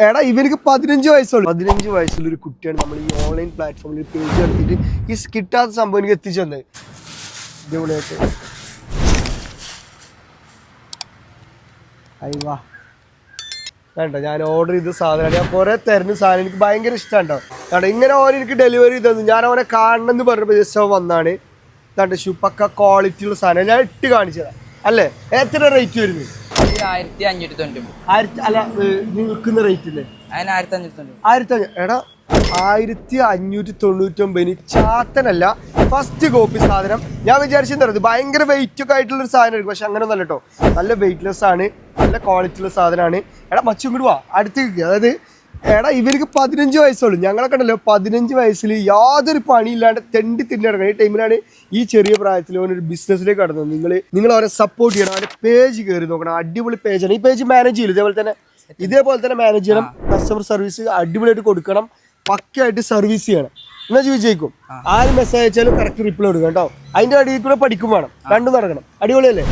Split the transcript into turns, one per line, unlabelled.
എടാ ഇവർക്ക് 15 വയസ്സുള്ളൂ. 15 വയസ്സുള്ള ഒരു കുട്ടിയാണ് നമ്മൾ ഈ ഓൺലൈൻ പ്ലാറ്റ്ഫോമിൽ പേജ് നടത്തിയിട്ട് ഈ കിട്ടാത്ത സംഭവം എനിക്ക് എത്തിച്ചു തന്നത്. ഇതുകൂടെയായിട്ട് അയ്യവാ വേണ്ട, ഞാൻ ഓർഡർ ചെയ്ത സാധനമാണ്. ഞാൻ കുറേ തരുന്ന സാധനം എനിക്ക് ഭയങ്കര ഇഷ്ടമുണ്ടോ. കാരണം ഇങ്ങനെ ഓരോ എനിക്ക് ഡെലിവറി തന്നു. ഞാൻ അവനെ കാണണം എന്ന് പറഞ്ഞപ്പോൾ ജസ്റ്റ് അവൻ വന്നാണ്. ഇതാണ്ട് ഷൂ പക്ക ക്വാളിറ്റി ഉള്ള സാധനം ഞാൻ ഇട്ട് കാണിച്ചതാണ് അല്ലേ. എത്ര റേറ്റ് വരുന്നത്?
1590.
അല്ല നിൽക്കുന്ന റേറ്റ് ഇല്ലേ? 1500. എടാ 1599 ചാത്തനല്ല, ഫസ്റ്റ് കോപ്പി സാധനം. ഞാൻ വിചാരിച്ചത് ഭയങ്കര വെയിറ്റ് ഒക്കെ ആയിട്ടുള്ളൊരു സാധനമായിരിക്കും, പക്ഷെ അങ്ങനെ ഒന്നല്ല കേട്ടോ. നല്ല വെയിറ്റ്ലെസ് ആണ്, നല്ല ക്വാളിറ്റി ഉള്ള സാധനമാണ്. എടാ മച്ചും കൂടി വാ അടുത്തേക്ക്. അതായത് എടാ ഇവർക്ക് 15 വയസ്സുള്ളൂ. ഞങ്ങളൊക്കെ ഉണ്ടല്ലോ 15 വയസ്സിൽ യാതൊരു പണിയില്ലാണ്ട് തെണ്ടി തിരിഞ്ഞ് നടക്കണം. ഈ ടൈമിലാണ് ഈ ചെറിയ പ്രായത്തിൽ ഓനൊരു ബിസിനസ്സിലേക്ക് കടന്നത്. നിങ്ങൾ അവരെ സപ്പോർട്ട് ചെയ്യണം. അവരുടെ പേജ് കയറി നോക്കണം. അടിപൊളി പേജാണ്. ഈ പേജ് മാനേജ് ചെയ്യില്ല, ഇതേപോലെ തന്നെ മാനേജ് ചെയ്യണം. കസ്റ്റമർ സർവീസ് അടിപൊളിയായിട്ട് കൊടുക്കണം, പക്കയായിട്ട് സർവീസ് ചെയ്യണം. എന്നാ ചോദിച്ചേക്കും ആര് മെസ്സേജ് അയച്ചാലും കറക്റ്റ് റിപ്ലൈ കൊടുക്കണം കേട്ടോ. അതിൻ്റെ അടിയിൽ കൂടെ പഠിക്കും വേണം, രണ്ടും നടക്കണം. അടിപൊളിയല്ലേ?